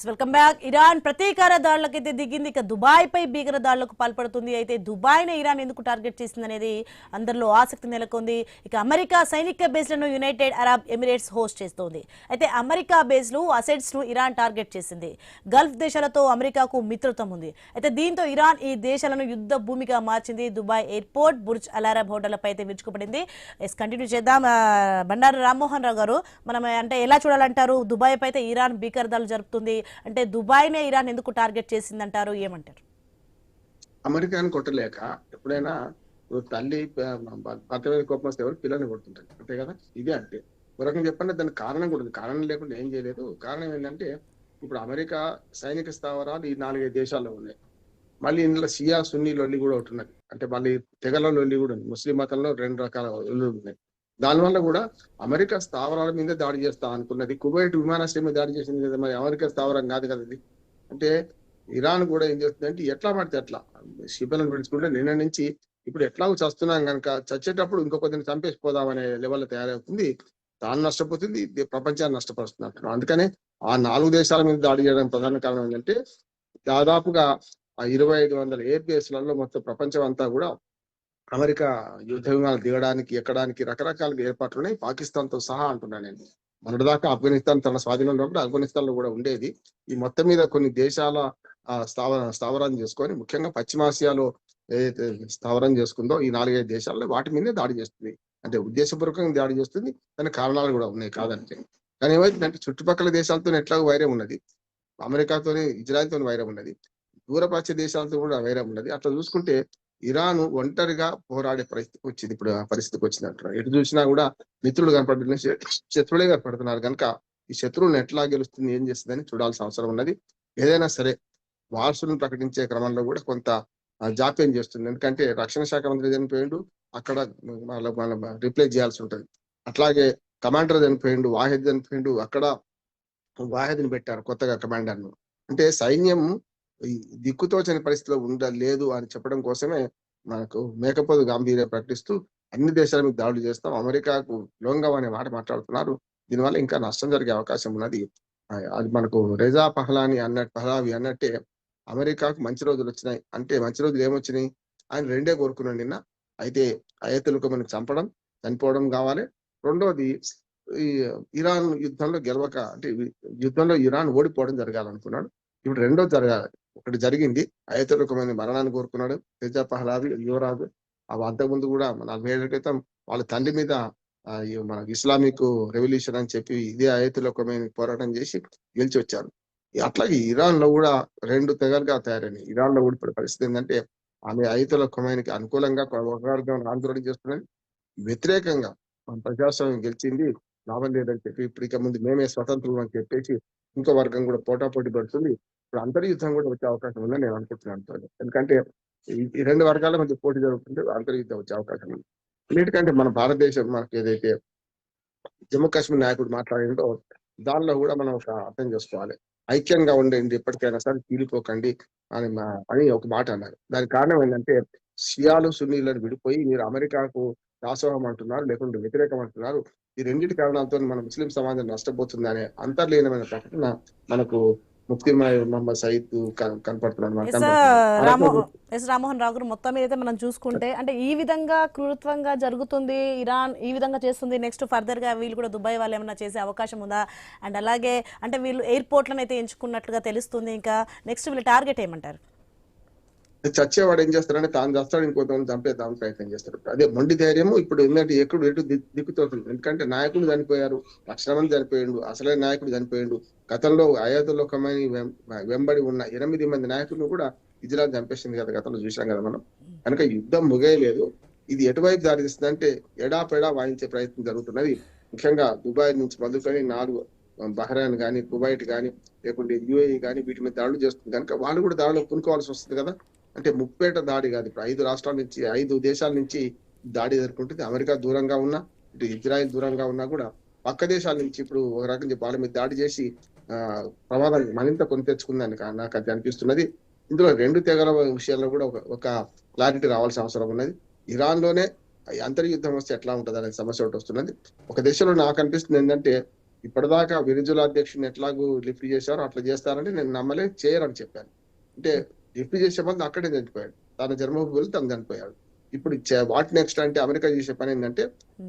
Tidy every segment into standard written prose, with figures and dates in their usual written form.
Welcome back. Iran ప్రతీకార దాడులకైతే దిగింది. ఇక దుబాయ్ పై భీకర దాడులకు పాల్పడుతుంది. అయితే దుబాయ్ నే ఇరాన్ ఎందుకు టార్గెట్ చేసింది అనేది అందరిలో ఆసక్తి నెలకొంది. ఇక అమెరికా సైనిక బేస్లను యునైటెడ్ అరబ్ ఎమిరేట్స్ హోస్ట్ చేస్తోంది. అయితే అమెరికా బేస్లు అసెట్స్ ను ఇరాన్ టార్గెట్ చేసింది. గల్ఫ్ దేశాలతో అమెరికాకు మిత్రత్వం ఉంది. అయితే దీంతో ఇరాన్ ఈ దేశాలను యుద్ధ భూమిగా మార్చింది. దుబాయ్ ఎయిర్పోర్ట్, బుర్జ్ అల్ అరబ్ హోటళ్లపై అయితే విరుచుకుపడింది. కంటిన్యూ చేద్దాం. బండారు రామ్మోహన్ రావు గారు, మనం అంటే ఎలా చూడాలంటారు? దుబాయ్ పై అయితే ఇరాన్ భీకర దాడులు జరుపుతుంది. అంటే దుబాయ్ నే ఇరాన్ ఎందుకు టార్గెట్ చేసిందంటారు? ఏమంటారు? అమెరికాని కొట్టలేక ఎప్పుడైనా తల్లి భర్త మీద కోపం వస్తే ఎవరు పిల్లల్ని కొడుతుంటారు, అంతే కదా. ఇదే అంటే ఒక రకంగా చెప్పండి, దానికి కారణం కూడా ఉంది. కారణం లేకుండా ఏం చేయలేదు. కారణం ఏంటంటే ఇప్పుడు అమెరికా సైనిక స్థావరాలు ఈ 4-5 దేశాల్లో ఉన్నాయి. మళ్ళీ ఇందులో షియా సున్నీ లొల్లి కూడా ఒకటి ఉన్నది. అంటే మళ్ళీ తెగల లొల్లి కూడా ఉంది. ముస్లిం మతంలో 2 రకాల లొల్లి ఉన్నాయి. దానివల్ల కూడా అమెరికా స్థావరాల మీద దాడి చేస్తా అనుకున్నది. కువైట్ విమానాశ్రయం మీద దాడి చేసింది కదా, మరి అమెరికా స్థావరం కాదు కదా ఇది. అంటే ఇరాన్ కూడా ఏం చేస్తుందంటే ఎట్లా పడితే అట్లా శిబిలను పెంచుకుంటే నిన్న నుంచి ఇప్పుడు ఎట్లా చస్తున్నాం కనుక చచ్చేటప్పుడు ఇంకో కొద్దిని చంపేసిపోదామనే లెవెల్లో తయారవుతుంది. తాను నష్టపోతుంది, ప్రపంచాన్ని నష్టపరుస్తుంది అంటున్నాం. అందుకనే ఆ 4 దేశాల మీద దాడి చేయడానికి ప్రధాన కారణం ఏంటంటే దాదాపుగా ఆ 2500 ఎయిర్ బేస్లలో మొత్తం ప్రపంచం అంతా కూడా అమెరికా యుద్ధ విమానాలు దిగడానికి ఎక్కడానికి రకరకాల ఏర్పాట్లు ఉన్నాయి, పాకిస్తాన్ తో సహా అంటున్నాను నేను. మొన్నటిదాకా ఆఫ్ఘనిస్తాన్ తన స్వాధీనంలో ఉన్నప్పుడు ఆఫ్ఘనిస్తాన్ లో కూడా ఉండేది. ఈ మొత్తం మీద కొన్ని దేశాల స్థావరం చేసుకొని ముఖ్యంగా పశ్చిమాసియాలో ఏదైతే స్థావరం చేసుకుందో ఈ 4-5 దేశాల్లో వాటి మీదే దాడి చేస్తుంది. అంటే ఉద్దేశపూర్వకంగా దాడి చేస్తుంది. దానికి కారణాలు కూడా ఉన్నాయి కాదంటే. కానీ ఏమైతుందంటే చుట్టుపక్కల దేశాలతో ఎట్లాగో వైరం ఉన్నది, అమెరికాతోని ఇజ్రాయెల్తో వైరం ఉన్నది, దూరప్రాచ్య దేశాలతో కూడా వైరం ఉన్నది. అట్లా చూసుకుంటే ఇరాన్ ఒంటరిగా పోరాడే పరిస్థితికి వచ్చింది. ఇప్పుడు ఆ పరిస్థితికి వచ్చింది అంటారు. ఎటు చూసినా కూడా మిత్రులు కనపడుతున్న శత్రువులే కనపడుతున్నారు కనుక ఈ శత్రువులను ఎట్లా గెలుస్తుంది, ఏం చేస్తుందని చూడాల్సిన అవసరం ఉన్నది. ఏదైనా సరే వారసులను ప్రకటించే క్రమంలో కూడా కొంత జాప్యం చేస్తుంది. ఎందుకంటే రక్షణ శాఖ మంత్రి చనిపోయిండు, అక్కడ రిప్లేస్ చేయాల్సి ఉంటుంది. అట్లాగే కమాండర్ చనిపోయిండు, వాహిద్ చనిపోయిండు, అక్కడ వాహిద్ని పెట్టారు కొత్తగా కమాండర్ ను. అంటే సైన్యం దిక్కుతోచని పరిస్థితిలో ఉండలేదు అని చెప్పడం కోసమే మనకు మేకపోతు గాంభీర్యం ప్రకటిస్తూ అన్ని దేశాల మీద దాడులు చేస్తాం, అమెరికాకు లొంగం అనే మాట మాట్లాడుతున్నారు. దీనివల్ల ఇంకా నష్టం జరిగే అవకాశం ఉన్నది. అది మనకు రెజా పహలావి అన్నట్టే అమెరికాకు మంచి రోజులు వచ్చినాయి అంటే మంచి రోజులు ఏమొచ్చినాయి, ఆయన 2 కోరుకున్నాడు నిన్న. అయితే అయతులకు మనకు చనిపోవడం కావాలి. రెండోది ఈ ఇరాన్ యుద్ధంలో గెలవక అంటే యుద్ధంలో ఇరాన్ ఓడిపోవడం జరగాలనుకున్నాడు. ఇప్పుడు రెండోది జరగాలి. ఒకటి జరిగింది, అయతులకమైన మరణాన్ని కోరుకున్నాడు రెజా పహలావి యువరాజు. అంతకుముందు కూడా 40 ఏళ్ల క్రితం వాళ్ళ తండ్రి మీద మన ఇస్లామిక్ రెవల్యూషన్ అని చెప్పి ఇదే అయతులకమైన పోరాటం చేసి గెలిచి వచ్చారు. అట్లాగే ఇరాన్ లో కూడా 2 తెగలుగా తయారైనాయి. ఇరాన్ లో కూడా పరిస్థితి ఏంటంటే ఆమె అయతుల ఖొమైనీకి అనుకూలంగా ఆందోళన చేస్తున్నది, వ్యతిరేకంగా మన ప్రజాస్వామ్యం గెలిచింది, లాభం లేదని చెప్పి ఇప్పుడు ఇక ముందు మేమే స్వతంత్రం అని చెప్పేసి ఇంకో వర్గం కూడా పోటాపోటీ పడుతుంది. ఇప్పుడు అంతర్యుద్ధం కూడా వచ్చే అవకాశం ఉందని నేను అనుకుంటున్నాను. ఎందుకంటే ఈ 2 వర్గాల మధ్య పోటీ జరుగుతుంటే అంతర్యుద్ధం వచ్చే అవకాశం ఉంది. అన్నిటికంటే మన భారతదేశం మనకి ఏదైతే జమ్మూ కాశ్మీర్ నాయకుడు మాట్లాడిందో దానిలో కూడా మనం ఒక అర్థం చేసుకోవాలి. ఐక్యంగా ఉండండి, ఎప్పటికైనా సరే తీరిపోకండి అని ఒక మాట అన్నారు. దానికి కారణం ఏంటంటే షియాలు సున్నీలను విడిపోయి మీరు అమెరికాకు దాసోహం అంటున్నారు, లేకుంటే వ్యతిరేకం అంటున్నారు. ఈ 2 కారణాలతో మన ముస్లిం సమాజం నష్టపోతుంది అనే అంతర్లీనమైన ప్రకటన మనకు ముఫ్తీ మహమ్మద్ సయీద్ కనపడుతున్నాడు. రామ్మోహన్ రావు గారు, మొత్తం మీద మనం చూసుకుంటే అంటే ఈ విధంగా క్రూరత్వంగా జరుగుతుంది, ఇరాన్ ఈ విధంగా చేస్తుంది. నెక్స్ట్ ఫర్దర్ గా వీళ్ళు కూడా దుబాయ్ వాళ్ళు ఏమైనా చేసే అవకాశం ఉందా? అండ్ అలాగే అంటే వీళ్ళు ఎయిర్పోర్ట్లను అయితే ఎంచుకున్నట్లుగా తెలుస్తుంది. ఇంకా నెక్స్ట్ వీళ్ళు టార్గెట్ ఏమంటారు? చచ్చేవాడు ఏం చేస్తారంటే తాను చస్తాడు, ఇంకోటి చంపేద్దామని ప్రయత్నం చేస్తారు. అదే మొండి ధైర్యము ఇప్పుడు ఏంటంటే ఎటు దిక్కుతోతుంది. ఎందుకంటే నాయకులు చనిపోయారు, 1,00,000 మంది చనిపోయిండు, అసలైన నాయకుడు చనిపోయిండు. గతంలో అయాతుల్ ఖొమైనీ వెంబడి ఉన్న 8 మంది నాయకులను కూడా ఇజ్రాయెల్ చంపేసింది కదా, గతంలో చూసాం కదా మనం. కనుక యుద్ధం ముగియలేదు. ఇది ఎటువైపు దారితీస్తుంది అంటే ఎడాపెడా వాయించే ప్రయత్నం జరుగుతున్నది. ముఖ్యంగా దుబాయ్ నుంచి మొదలుకొని 4 బహ్రెయిన్ కానీ, కువైట్ కానీ, లేకుంటే యుఏఈ కానీ వీటి మీద దాడులు చేస్తుంది కనుక వాళ్ళు కూడా దాడిలో పూనుకోవాల్సి వస్తుంది కదా. అంటే ముప్పేట దాడి కాదు, ఇప్పుడు 5 రాష్ట్రాల నుంచి 5 దేశాల నుంచి దాడి ఎదుర్కొంటుంది. అమెరికా దూరంగా ఉన్నా, ఇటు ఇజ్రాయెల్ దూరంగా ఉన్నా కూడా పక్క దేశాల నుంచి ఇప్పుడు ఒక రకం వాళ్ళ మీద దాడి చేసి ప్రమాదం మరింత కొని తెచ్చుకుందని నాకు అది అనిపిస్తున్నది. ఇందులో 2 తెగల విషయాల్లో కూడా ఒక క్లారిటీ రావాల్సిన అవసరం ఉన్నది. ఇరాన్ లోనే అంతర్యుద్ధం వస్తే ఎట్లా ఉంటుంది అనే సమస్య ఒకటి వస్తున్నది. ఒక దేశంలో నాకు అనిపిస్తుంది ఏంటంటే ఇప్పటిదాకా వెనిజులా అధ్యక్షుడిని ఎట్లాగూ లిఫ్ట్ చేశారో అట్లా చేస్తారని నేను నమ్మలే, చేయరని చెప్పాను. అంటే లిఫ్ట్ చేసే మంది అక్కడే చనిపోయాడు, తన జన్మభూమిలో తను చనిపోయాడు. ఇప్పుడు వాట్ నెక్స్ట్ అంటే అమెరికా చేసే పని ఏంటంటే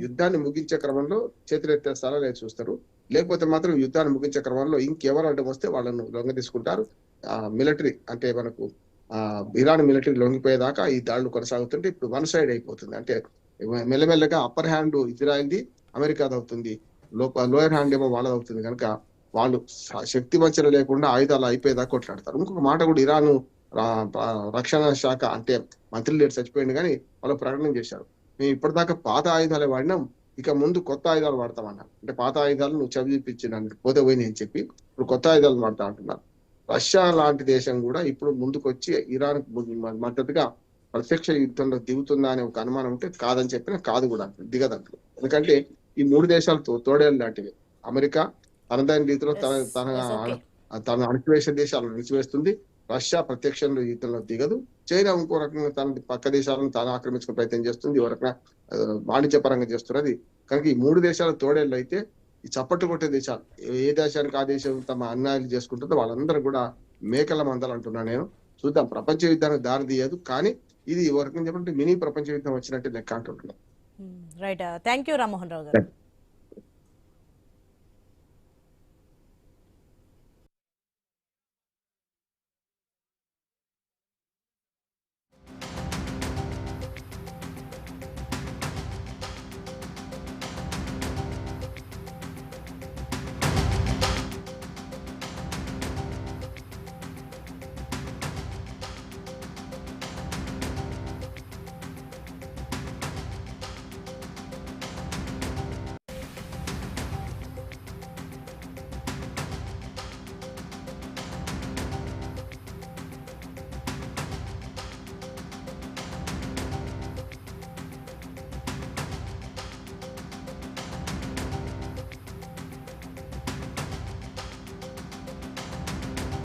యుద్ధాన్ని ముగించే క్రమంలో చేతులెత్తేస్తారా లేదు చూస్తారు, లేకపోతే మాత్రం యుద్ధాన్ని ముగించే క్రమంలో ఇంకెవరు అడ్డం వస్తే వాళ్ళను లొంగ తీసుకుంటారు. మిలిటరీ అంటే మనకు ఇరాన్ మిలిటరీ లొంగిపోయేదాకా ఈ దాడులు కొనసాగుతుంటే ఇప్పుడు వన్ సైడ్ అయిపోతుంది. అంటే మెల్లమెల్లగా అప్పర్ హ్యాండ్ ఇజ్రాయెల్ది, అమెరికాది అవుతుంది, లోయర్ హ్యాండ్ ఏమో వాళ్ళది అవుతుంది. కనుక వాళ్ళు శక్తి వంచన లేకుండా ఆయుధాలు అయిపోయేదాకా కొట్లాడతారు. ఇంకొక మాట కూడా, ఇరాన్ రక్షణ శాఖ అంటే మంత్రి లేడు, చచ్చిపోయింది, కానీ వాళ్ళు ప్రకటన చేశారు, మేము ఇప్పటిదాకా పాత ఆయుధాలే వాడినాం, ఇక ముందు కొత్త ఆయుధాలు వాడతామన్నారు. అంటే పాత ఆయుధాలు నువ్వు చదివిపించిన పోతే పోయి అని చెప్పి ఇప్పుడు కొత్త ఆయుధాలు వాడతా అంటున్నారు. రష్యా లాంటి దేశం కూడా ఇప్పుడు ముందుకు వచ్చి ఇరాన్ మద్దతుగా ప్రత్యక్ష యుద్ధంలో దిగుతుందా అనే ఒక అనుమానం ఉంటే కాదని చెప్పిన కాదు కూడా దిగదంటారు. ఎందుకంటే ఈ మూడు దేశాలు తోడేళ్ళు లాంటివి. అమెరికా తనదైన రీతిలో తన అణచివేసే దేశాలను అణచివేస్తుంది. రష్యా ప్రత్యక్ష యుద్ధంలో దిగదు. చైనా ఇంకో రకంగా తన పక్క దేశాలను తాను ఆక్రమించుకునే ప్రయత్నం చేస్తుంది, ఓ రకంగా వాణిజ్య పరంగా చేస్తున్నది. కనుక ఈ మూడు దేశాలు తోడేళ్ళు అయితే ఈ చప్పట్లు కొట్టే దేశాలు, ఏ దేశానికి ఆ దేశం తమ అన్యాయాలు చేసుకుంటుందో వాళ్ళందరూ కూడా మేకల మందలు అంటున్నా నేను. చూద్దాం, ప్రపంచ యుద్ధానికి దారి తీయదు, కానీ ఇది ఓ రకంగా చెప్పంటే మినీ ప్రపంచ యుద్ధం వచ్చినట్టు లెక్క అంటున్నాను. Right, thank you Rammohan Rao గారు.